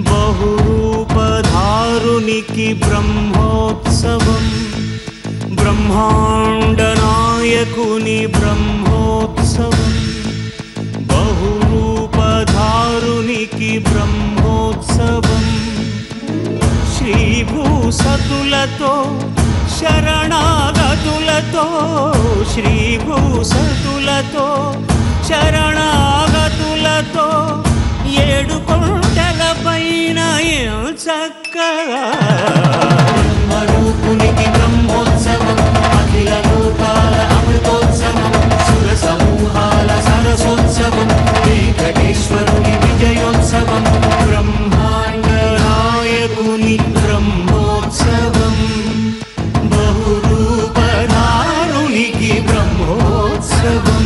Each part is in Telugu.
బహురూపధారునికి బ్రహ్మోత్సవం, బ్రహ్మాండ నాయకుని బ్రహ్మోత్సవం, బహురూపధారునికి బ్రహ్మోత్సవం. శ్రీభూసతులతో శరణాగతులతో, శ్రీభూసతులతో శరణాగతులతో 7 కొండల పైన చక్కగా బ్రహ్మరూపునికి బ్రహ్మోత్సవం, అఖిల లోకాల అమృతోత్సవం, సుర సమూహాల సరసోత్సవం, వెంకటేశ్వరుని విజయోత్సవం, బ్రహ్మాండ నాయకుని బ్రహ్మోత్సవం, బహురూపధారునికి బ్రహ్మోత్సవం.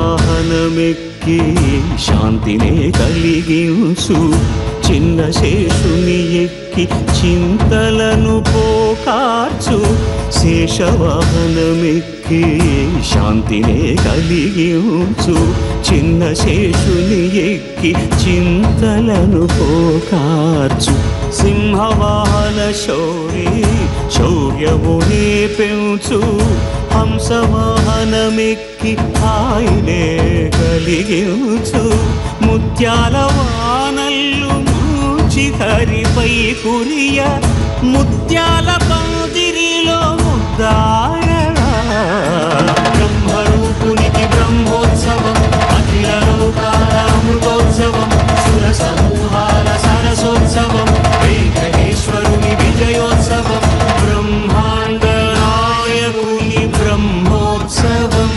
శేషవాహనమెక్కి శాంతినే కలిగించు, చిన్న శేషుని ఎక్కి చింతలను పోకార్చు. శేషవాహనమెక్కి శాంతినే కలిగించు, చిన్న శేషుని ఎక్కి చింతలను పోకార్చు. సింహవాహన శౌర్యమునే పెంచు, హంసవాహనమెక్కి హాయినే కలిగించు. ముత్యాల వానల్లు మూచి హరిపై కురియ, ముత్యాల పందిరిలో ముద్దారరా. బ్రహ్మరూపునికి బ్రహ్మోత్సవం, అఖిల లోకాల అమృతోత్సవం, సుర సమూహాల సరసోత్సవం, వెంకటేశ్వరుని విజయోత్సవం, బ్రహ్మాండ నాయకుని బ్రహ్మోత్సవం,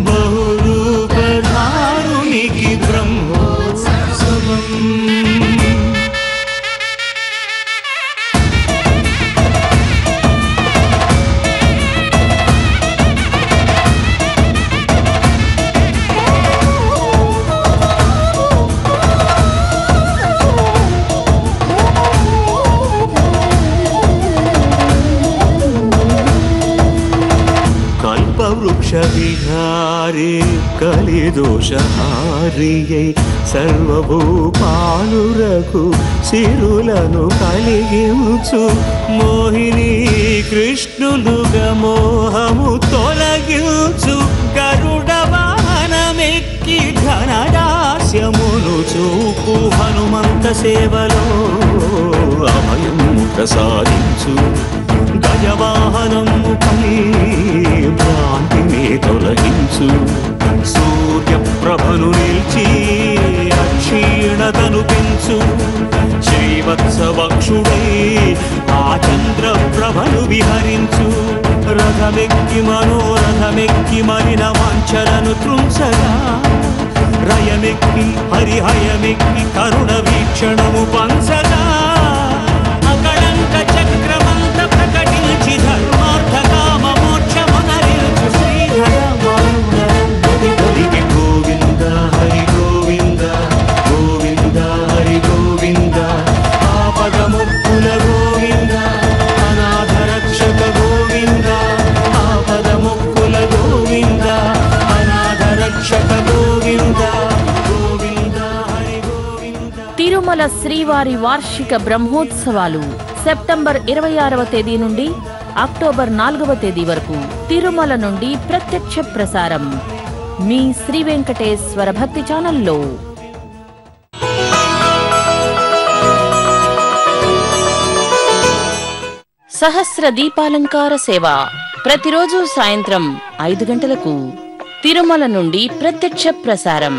బహురూపధారునికి బ్రహ్మోత్సవం. వృక్ష విహారీ కలిదోషహారియై సర్వభూపాలురకు సిరులను కలిగించు. మోహిని కృష్ణులుగా మోహము తొలగించు. గరుడ వాహనమెక్కి ఘనదాస్యమును చూపు. హనుమంత సేవలో అభయం ప్రసాదించు. గజవాహనముపై భ్రాంతిని తొలగించు. సూర్యప్రభను నిలిచి అక్షీణతను పెంచు. శ్రీవత్సవక్షుడై ఆ చంద్రప్రభను విహరించు. రథమెక్కి మనోరథమెక్కి మలిన వాంఛలను త్రుంచగా. రయమెక్కి హరిహయమెక్కి కరుణ వీక్షణము పంచగా. అకళంక చక్రమంత ప్రకటించి ధర్మార్థ కామ మోక్షమునరించు. శ్రీధర గోవింద హరి గోవింద గోవింద హరి గోవింద. ఆపదముక్కుల గోవింద అనాథ రక్షక గోవింద. ఆపదముక్కుల గోవింద అనాథ రక్షక గోవింద. తిరుమల శ్రీవారి వార్షిక బ్రహ్మోత్సవాలు సెప్టెంబర్ 26వ తేదీ నుండి అక్టోబర్ 4వ తేదీ వరకు తిరుమల నుండి ప్రత్యక్ష ప్రసారం మీ శ్రీ వెంకటేశ్వర భక్తి ఛానల్లో. సహస్ర దీపాలంకార సేవ ప్రతిరోజు సాయంత్రం 5 గంటలకు తిరుమల నుండి ప్రత్యక్ష ప్రసారం.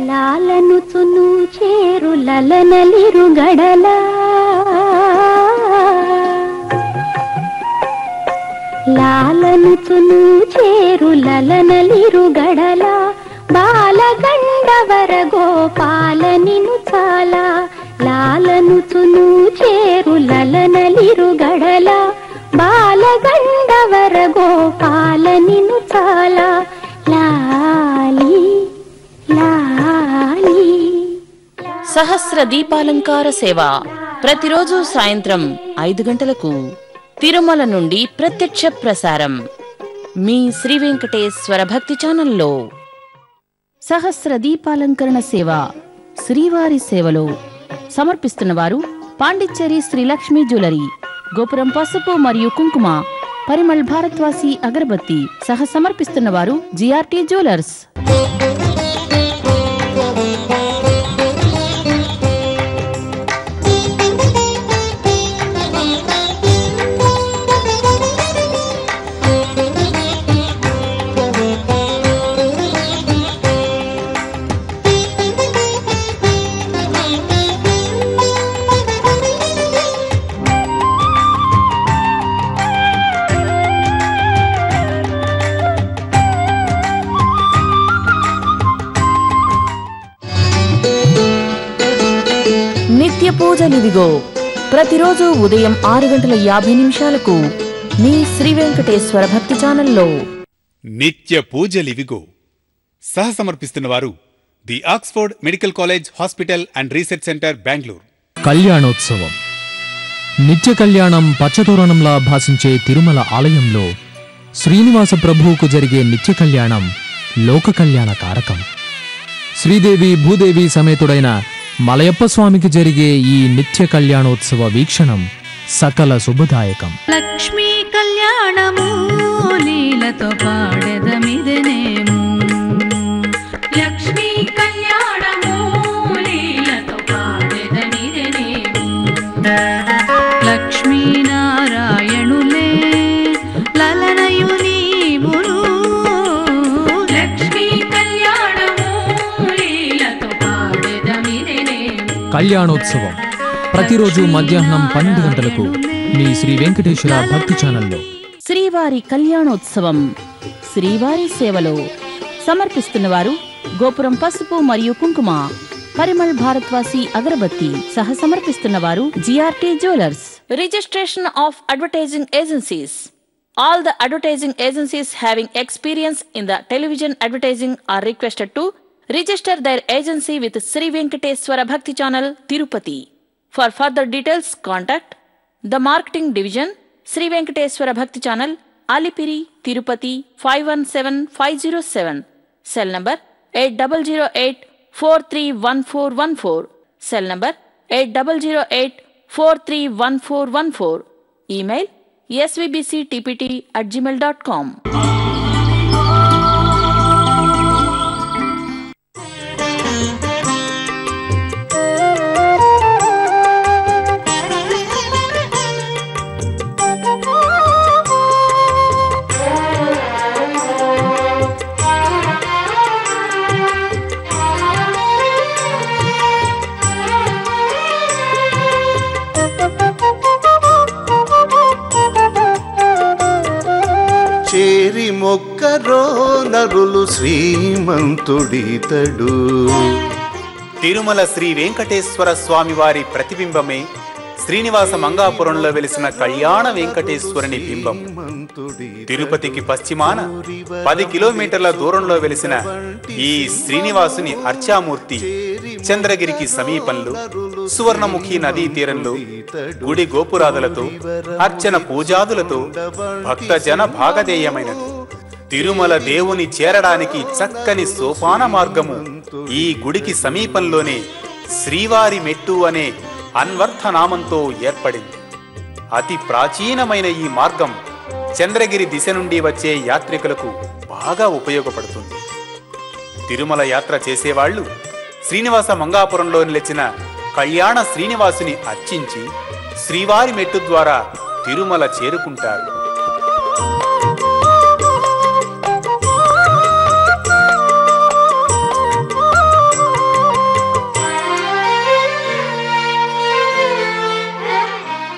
లాలను తును చేరు లలనలిరు గడల లాలను తును చేరు లలనలిరు గడల బాలగండ బాలగండవర గోపాల నిను చాలా లాలనుచును చేరు లలనలిరు గడల బాలగండవర గోపాల నిను చాలా లాలి లాలి. సహస్ర దీపాలంకార సేవ ప్రతిరోజు సాయంత్రం 5 గంటలకు తిరుమల నుండి ప్రత్యక్ష ప్రసారం మీ శ్రీ వెంకటేశ్వర భక్తి ఛానల్లో. సహస్ర దీపాలంకరణ సేవ శ్రీవారి సేవలో సమర్పిస్తున్నవారు పాండిచ్చేరి శ్రీ లక్ష్మీ జ్యువెలరీ, గోపురం పసుపు మరియు కుంకుమ, పరిమళ్ భారత్వాసి అగరబత్తి. సహ సమర్పిస్తున్నవారు జిఆర్టీ జ్యువెలర్స్. నిత్య పూజలివిగో ప్రతిరోజు ఉదయం 6:50 మీ శ్రీ వెంకటేశ్వర భక్తి ఛానల్లో. నిత్య పూజలివిగో సహ సమర్పిస్తున్నవారు the Oxford medical college hospital and research centre, Bengaluru. కళ్యాణోత్సవం. నిత్య కళ్యాణం పచ్చతోరణంలా భాసించే తిరుమల ఆలయంలో శ్రీనివాస ప్రభువుకు జరిగే నిత్య కళ్యాణం లోక కళ్యాణ కారకం. శ్రీదేవి భూదేవి సమేతుడైన మలయప్ప స్వామికి జరిగే ఈ నిత్య కళ్యాణోత్సవ వీక్షణం సకల శుభదాయకం. లక్ష్మీ కళ్యాణము లీలతో పాడెదమిదెనేము, లక్ష్మీ కళ్యాణము లీలతో పాడెదమిదెనేము. లక్ష్మీనారాయణులే లలనయు నీవును, లక్ష్మీ కళ్యాణము లీలతో పాడెదమిదెనేము. కళ్యాణోత్సవం ప్రతిరోజు మధ్యాహ్నం 12 గంటలకు మీ శ్రీ వెంకటేశ్వర భక్తి ఛానల్లో. శ్రీవారి కళ్యాణోత్సవం శ్రీవారి సేవలో సమర్పిస్తున్నవారు గోపురం పసుపు మరియు కుంకుమ, పరిమళ్ భారత్వాసి అగరబత్తి. సహ సమర్పిస్తున్నవారు GRT jewellers. Registration of advertising agencies. All the advertising agencies having experience in the television advertising are requested to register their agency with Sri Venkateswara Bhakti Channel, Tirupati. For further details, contact the Marketing Division, Sri Venkateswara Bhakti Channel, Alipiri, Tirupati 517507. Cell number 8008431414. Cell number 8008431414. Email svbctpt@gmail.com. చేరి మొక్కరో నరులు శ్రీమంతుడితడు. తిరుమల శ్రీ వెంకటేశ్వర స్వామి వారి ప్రతిబింబమే శ్రీనివాస మంగాపురంలో వెలిసిన కళ్యాణ వెంకటేశ్వరుని బింబం. తిరుపతికి పశ్చిమాన 10 కిలోమీటర్ల దూరంలో వెలిసిన ఈ శ్రీనివాసుని అర్చామూర్తి చంద్రగిరికి సమీపంలో సువర్ణముఖి నదీ తీరంలో గుడి గోపురాదులతో అర్చన పూజాదులతో భక్త జన భాగధేయమైనది. తిరుమల దేవుని చేరడానికి చక్కని సోపాన మార్గము ఈ గుడికి సమీపంలోనే శ్రీవారి మెట్టు అనే అన్వర్థ నామంతో ఏర్పడింది. అతి ప్రాచీనమైన ఈ మార్గం చంద్రగిరి దిశ నుండి వచ్చే యాత్రికులకు బాగా ఉపయోగపడుతుంది. తిరుమల యాత్ర చేసేవాళ్లు శ్రీనివాస మంగాపురంలో నిలిచిన కళ్యాణ శ్రీనివాసుని అర్చించి శ్రీవారి మెట్టు ద్వారా తిరుమల చేరుకుంటారు.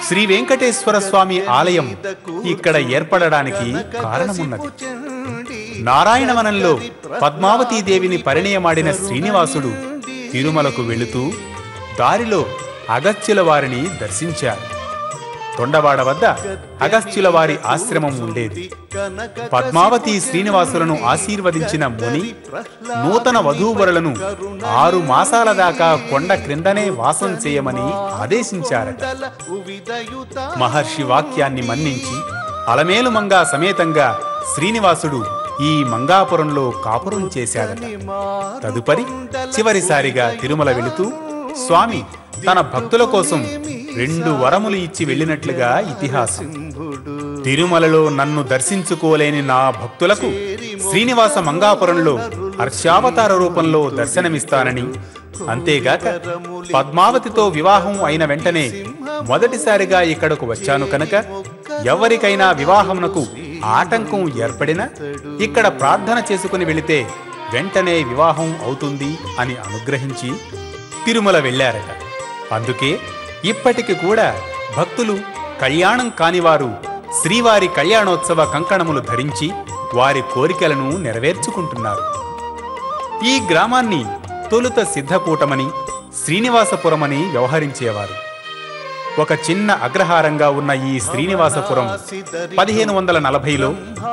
శ్రీ వెంకటేశ్వర స్వామి ఆలయం ఇక్కడ ఏర్పడడానికి కారణమున్నది. నారాయణవనంలో పద్మావతీదేవిని పరిణయమాడిన శ్రీనివాసుడు తిరుమలకు వెళుతూ దారిలో అగస్త్యుల వారిని దర్శించారు. తొండవాడ వద్ద అగస్త్యుల వారి ఆశ్రమం ఉండేది. పద్మావతి శ్రీనివాసులను ఆశీర్వదించిన ముని నూతన వధూవరులను 6 మాసాల దాకా కొండ క్రిందనే వాసం చేయమని ఆదేశించారట. మహర్షి వాక్యాన్ని మన్నించి అలమేలు మంగా సమేతంగా శ్రీనివాసుడు ఈ మంగాపురంలో కాపురం చేశాడట. తదుపరి చివరిసారిగా తిరుమల వెళుతూ స్వామి తన భక్తుల కోసం 2 వరములు ఇచ్చి వెళ్ళినట్లుగా ఇతిహాసం. తిరుమలలో నన్ను దర్శించుకోలేని నా భక్తులకు శ్రీనివాస మంగాపురంలో హర్షావతార రూపంలో దర్శనమిస్తానని, అంతేగాక పద్మావతితో వివాహం అయిన వెంటనే మొదటిసారిగా ఇక్కడకు వచ్చాను కనుక ఎవరికైనా వివాహమునకు ఆటంకం ఏర్పడినా ఇక్కడ ప్రార్థన చేసుకుని వెళితే వెంటనే వివాహం అవుతుంది అని అనుగ్రహించి తిరుమల వెళ్ళారట. అందుకే ఇప్పటికి కూడా భక్తులు కళ్యాణం కానివారు శ్రీవారి కళ్యాణోత్సవ కంకణములు ధరించి వారి కోరికలను నెరవేర్చుకుంటున్నారు. ఈ గ్రామాన్ని తొలుత సిద్ధకూటమని, శ్రీనివాసపురమని వ్యవహరించేవారు. ఒక చిన్న అగ్రహారంగా ఉన్న ఈ శ్రీనివాసపురం 1540లో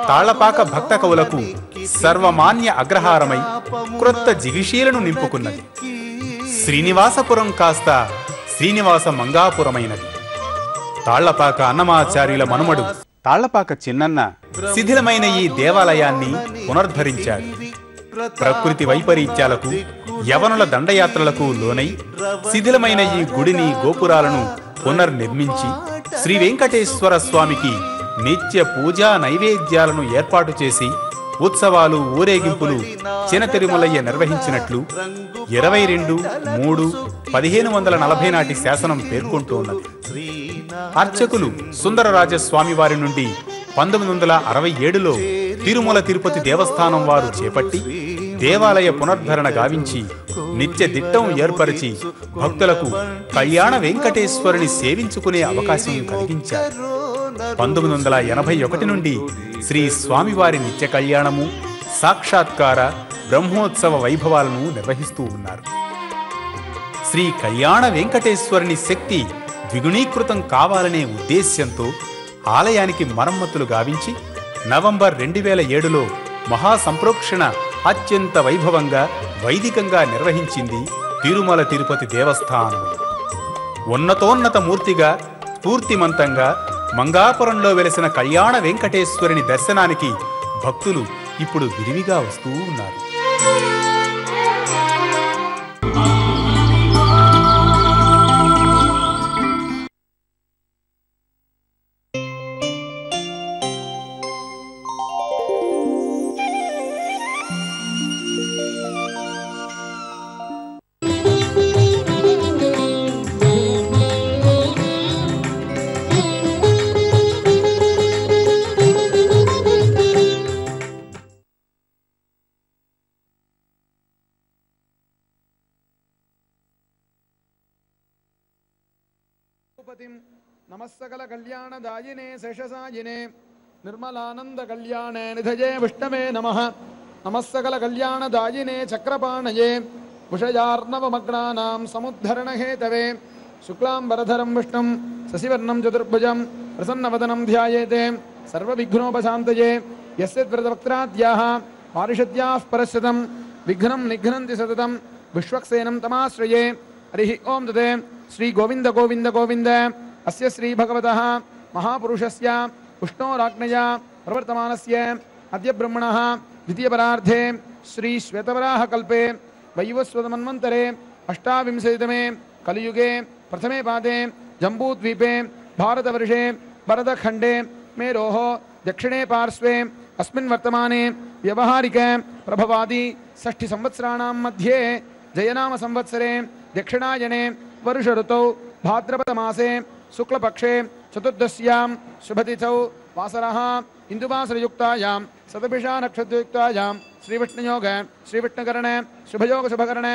తాళ్లపాక భక్త కవులకు సర్వమాన్య అగ్రహారమై క్రొత్త జిగిషీలను నింపుకున్నది. శ్రీనివాసపురం కాస్త శ్రీనివాస మంగాపురమైనది. తాళ్లపాక అన్నమాచార్యుల మనుమడు తాళ్లపాక చిన్నన్న శిథిలమైన ఈ దేవాలయాన్ని పునరుద్ధరించాడు. ప్రకృతి వైపరీత్యాలకు, యవనుల దండయాత్రలకు లోనై శిథిలమైన ఈ గుడిని, గోపురాలను పునర్నిర్మించి శ్రీ వెంకటేశ్వర స్వామికి నిత్య పూజా నైవేద్యాలను ఏర్పాటు చేసి ఉత్సవాలు, ఊరేగింపులు చిన తిరుమలయ్య నిర్వహించినట్లు 22/3/1540 నాటి శాసనం పేర్కొంటోన్నది. అర్చకులు సుందరరాజస్వామి వారి నుండి 1967లో తిరుమల తిరుపతి దేవస్థానం వారు చేపట్టి దేవాలయ పునరుద్ధరణ గావించి నిత్య దిట్టం ఏర్పరిచి భక్తులకు కళ్యాణ వెంకటేశ్వరుని సేవించుకునే అవకాశం కలిగించారు. 1981 నుండి శ్రీ స్వామివారి నిత్య కళ్యాణము, సాక్షాత్కార, బ్రహ్మోత్సవ వైభవాలను నిర్వహిస్తూ ఉన్నారు. శ్రీ కళ్యాణ వెంకటేశ్వరుని శక్తి ద్విగుణీకృతం కావాలనే ఉద్దేశ్యంతో ఆలయానికి మరమ్మతులు గావించి నవంబర్ 2007లో మహాసంప్రోక్షణ అత్యంత వైభవంగా, వైదికంగా నిర్వహించింది తిరుమల తిరుపతి దేవస్థానం. ఉన్నతోన్నత మూర్తిగా, స్ఫూర్తిమంతంగా మంగాపురంలో వెలిసిన కళ్యాణ వెంకటేశ్వరుని దర్శనానికి భక్తులు ఇప్పుడు విరివిగా వస్తూ ఉన్నారు. నమస్సకల కళ్యాణదాయినే శేషసాయినే నిర్మలానంద కళ్యాణే నిధయే విష్ణవే నమః. నమస్సకల కళ్యాణదాయినే చక్రపాణయే విషయార్ణవమగ్నానాం సముద్ధరణ హేతవే శుక్లాంబరధరం విష్ణుం శశివర్ణం చతుర్భుజం ప్రసన్నవదనం ధ్యాయేతే సర్వవిఘ్నోపశాంతయే యస్య వ్రతవక్త్రాద్యాః పారిషద్యాః పరస్యతం విఘ్నం నిఘ్నంతి సతతం విశ్వక్సేనం తమాశ్రయే. హరి ఓం తదే. శ్రీ గోవింద గోవింద గోవింద. అస్య శ్రీ భగవతః మహాపురుషస్య ఉష్ణోరాజ్ఞయా ప్రవర్తమానస్య అద్య బ్రహ్మణః ద్వితీయపరార్ధే శ్రీ శ్వేతవరాహ కల్పే వైవస్వతమన్వంతరే అష్టావింశతితమే కలియుగే ప్రథమే పాదే జంబూద్వీపే భారతవర్షే భరతఖండే మేరోః దక్షిణే పార్శ్వే అస్మిన్ వర్తమానే వ్యవహారిక ప్రభవాది షష్ఠి సంవత్సరాణాం మధ్యే జయనామ సంవత్సరే దక్షిణాయనే वर्ष ऋतौ भाद्रपद मासे शुक्लपक्षे चतुर्दश्यां शुभतिथौ वासरः इंदुवासरयुक्तायां सतभिषा नक्षत्रयुक्तायां श्रीविष्णुयोग श्रीविष्णुकरण शुभयोग शुभकरण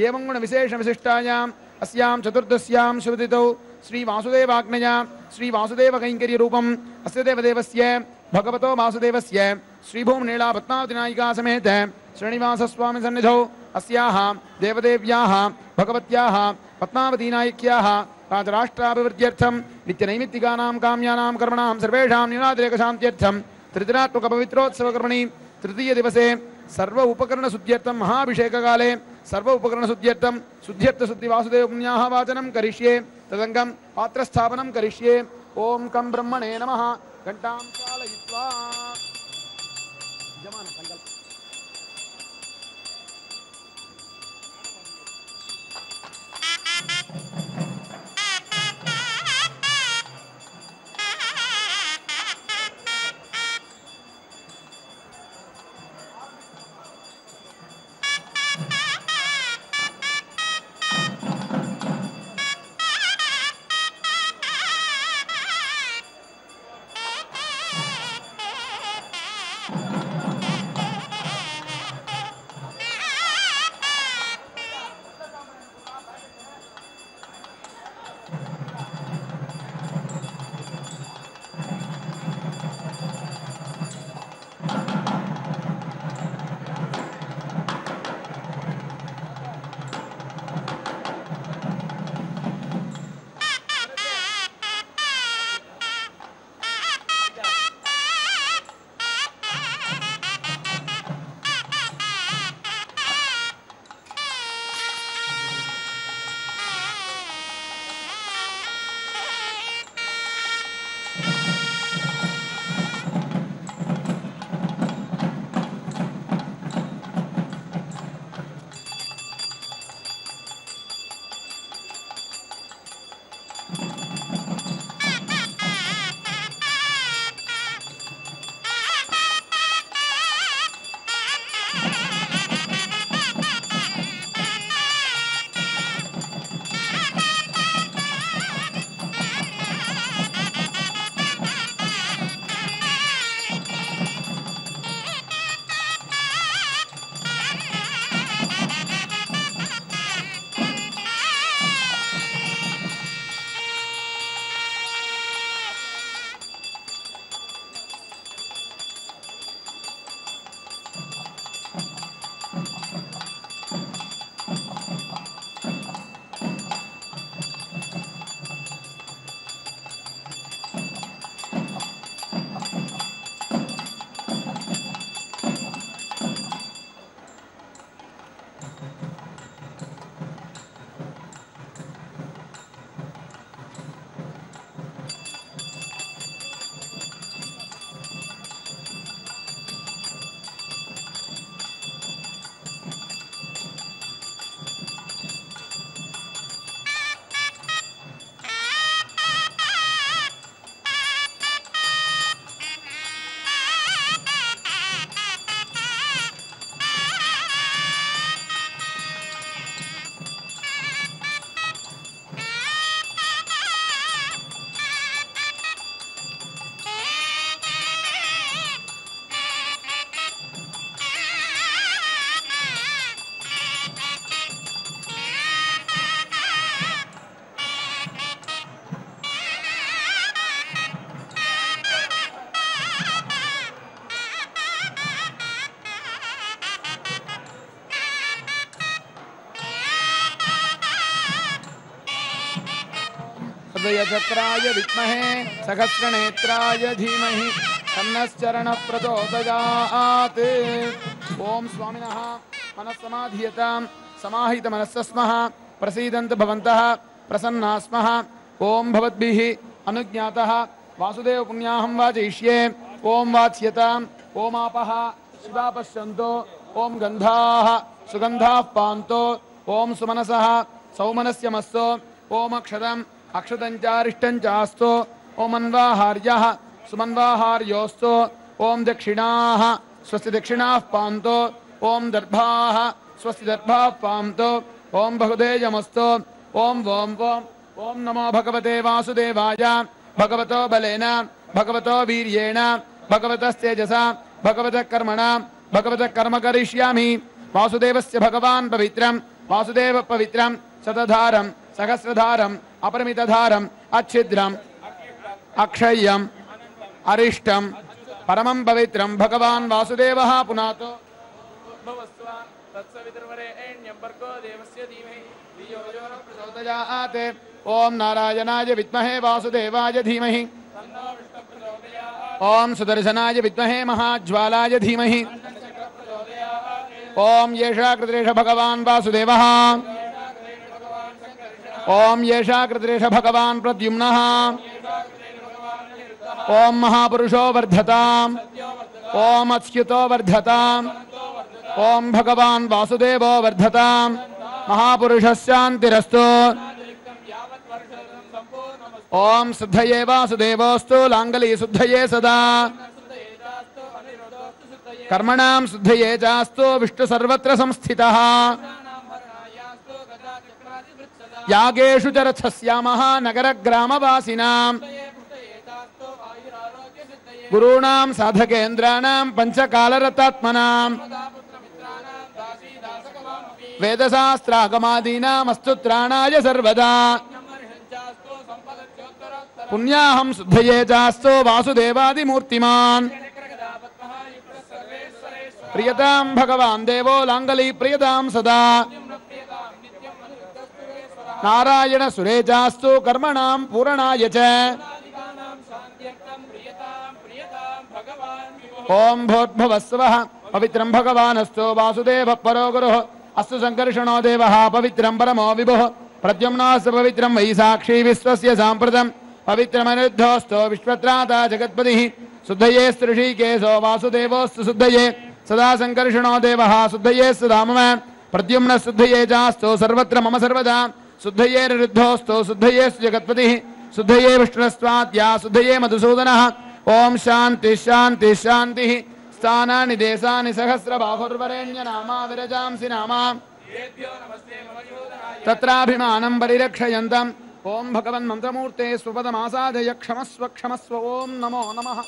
एवं गुण विशेष विशिष्टायां अस्यां चतुर्दश्यां शुभतिथौ श्री वासुदेवाग्नया श्री वासुदेव कैंकर्य रूपम् अस्य देवदेवस्य भगवतो वासुदेवस्य श्रीभूमनीला पद्मावतीनायिका समेत श्रीनिवासस्वामी सन्निधौ अस्याः देवदेव्याः भगवत्याः पद्मावतीनायिक्याः राजराष्ट्राभिवृद्ध्यर्थं नित्यनैमित्तिकानां काम्यानां कर्मणां सर्वेषां न्यूनातिरेकशान्त्यर्थं त्रिदिनात्मकपवित्रोत्सवकर्मणि तृतीय दिवसे सर्व उपकरणशुद्ध्यर्थं महाभिषेककाले सर्व उपकरणशुद्ध्यर्थं शुद्ध्यर्थशुद्धिवासुदेव पुण्याः वाचनं करिष्ये तदङ्गं पात्रस्थापनं करिष्ये ओं कं ब्रह्मणे नमः घण्टां चालयित्वा चक्राय विद्महे सहस्रनेत्राय धीमहि तन्नश्चरणः प्रचोदयात्। ओम स्वामिनः मनस्समाधीयतां समाहितमनस्सस्मः प्रसीदन्तु भवन्तः प्रसन्नाः स्मः। ओम भवद्भिः अनुज्ञातः वासुदेव पुण्याहं वाचयिष्ये। ओम वाच्यताम् ओमापः शिवा पश्यन्तो। ओम गन्धाः सुगन्धाः पान्तो। ओम सुमनसः सौमनस्यमस्तु। ओम अक्षतम् अक्षतञ्चारिष्टञ्चास्तु। ओम अन्वाहार्यः सुमन्वाहार्योस्तु। ओम दक्षिणाः स्वस्ति दक्षिणाः पान्तो। ओम दर्भाः स्वस्ति दर्भाः पान्तो। ओम बहुतेजमस्तु। ओम वोम वोम ओम नमो भगवते वासुदेवाय। भगवतो बलेन भगवतो वीर्येण भगवतस्तेजसा भगवतः कर्मणा भगवतः कर्म करिष्यामि। वासुदेवस्य भगवान् पवित्रं वासुदेव पवित्रं शतधारं सहस्रधारम् अपरिमितधारम् अच्छिद्रम् अक्षय्यम् अरिष्टम् परमं पवित्रं भगवान् वासुदेवः पुनातो प्रचोदयात्। ओम नारायणाय विद्महे वासुदेवाय धीमहि ओम सुदर्शनाय विद्महे महाज्वालाय धीमहि ओम येषा कृतरेष भगवान् वासुदेवः ओम येषा कृतरेष भगवान् प्रद्युम्नः ओम महापुरुषो वर्धताम् ओम अच्युतो वर्धताम् ओम भगवान् वासुदेवो वर्धताम् महापुरुषस्यान्तिरस्तु ओम शुद्धये वासुदेवोस्तु लांगली शुद्धये सदा कर्मणां शुद्धये चास्तु विष्णु सर्वत्र संस्थितः यागेषु च रथस्यामः नगरग्रामवासिनां गुरूणां साधकेन्द्राणां पंचकालरतात्मनां वेदशास्त्रागमादीनामस्तु त्राणाय सर्वदा पुण्याहं शुद्धये चास्तु वासुदेवादिमूर्तिमान् प्रियतां भगवान् देवो लांगली प्रियतां सदा नारायण सुरे चास्तु कर्मणां पूरणाय च ओम भूर्भुवस्सुवः पवित्रं भगवानस्तु वासुदेवः परो गुरुः अस्तु संकर्षणो देवः पवित्रं परमो विभुः प्रद्युम्नास्तु पवित्रं वै साक्षी विश्वस्य साम्प्रतं पवित्रमनिरुद्धोऽस्तु विश्वत्राता जगत्पतिः शुद्धये ऋषिकेशो वासुदेवोऽस्तु शुद्धये सदा संकर्षणो देवः शुद्धये सदा मम प्रद्युम्न शुद्धये चास्तु सर्वत्र मम सर्वदा शुद्धये निरुद्धोऽस्तु शुद्धये जगत्पतिः शुद्धये विष्णुस्त्वाद्या शुद्धये मधुसूदनः ओम शांति शांति शांति स्थानानि देशानि सहस्रबाहुर्वरेण्य नामा विरजांसि नामा तत्राभिमानं परिरक्षयन्तम् ओम भगवन् मंत्रमूर्ते स्वपदमासादय क्षमस्व क्षमस्व ओम नमो नमः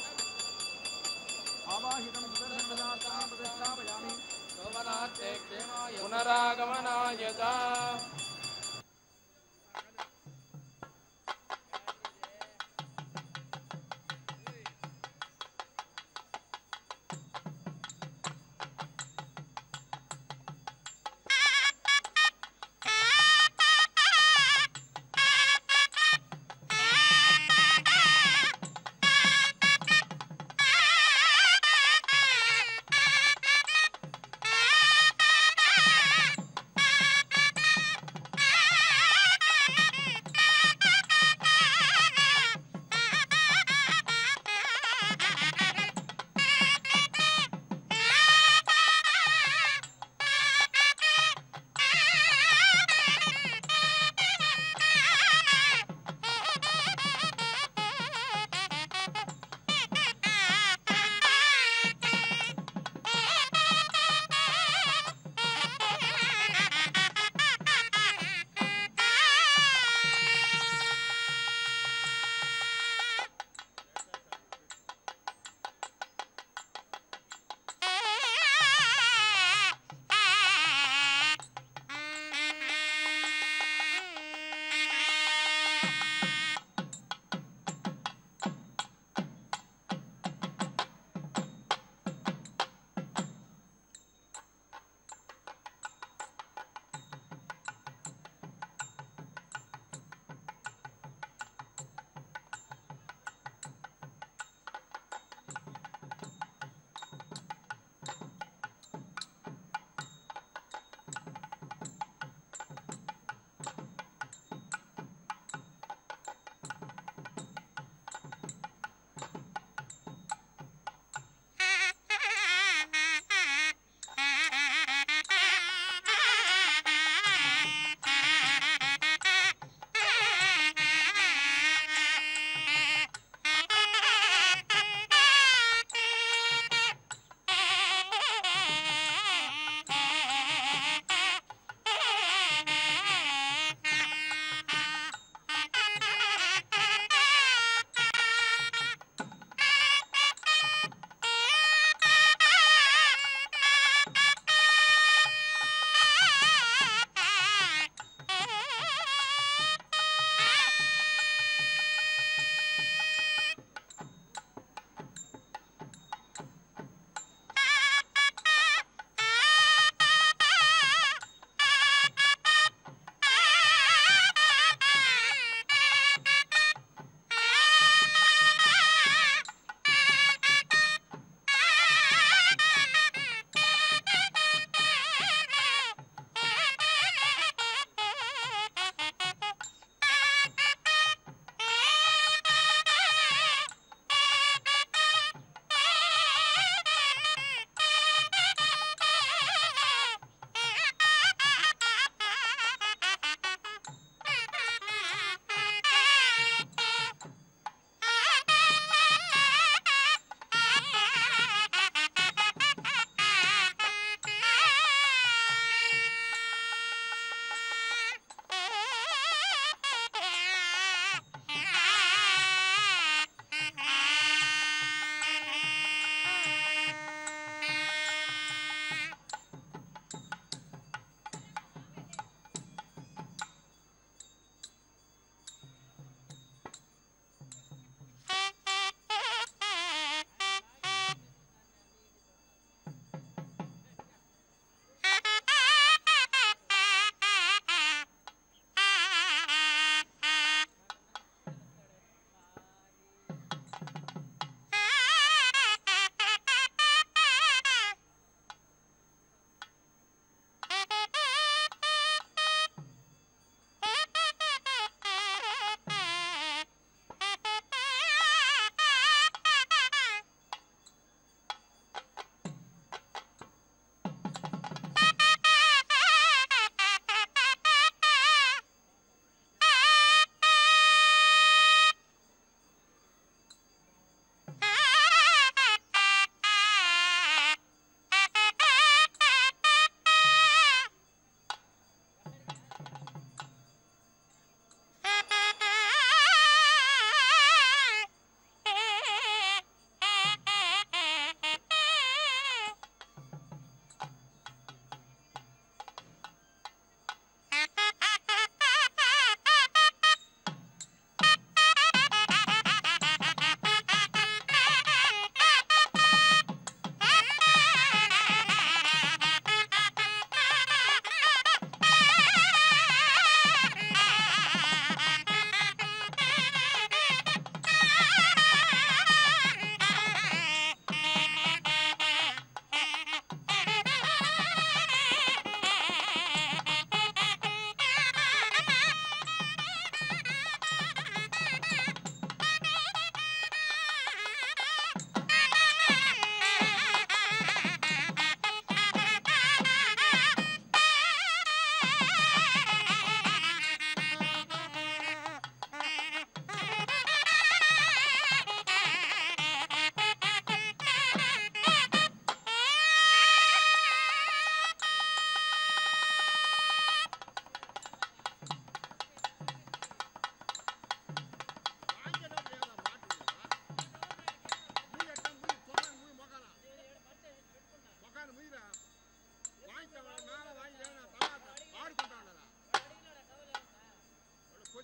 पुनरागमनाय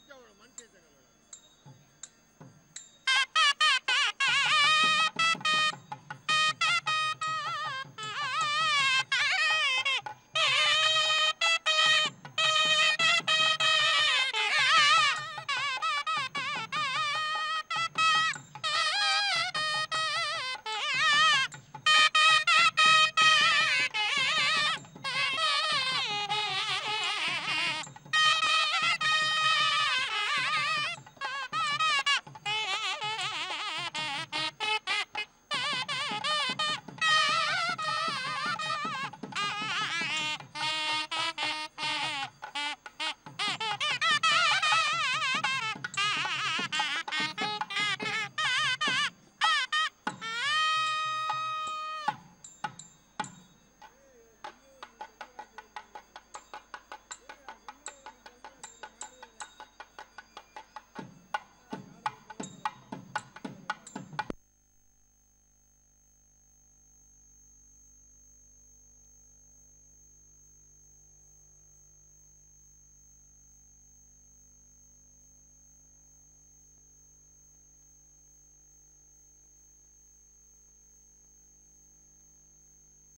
చెప్తే మనిషి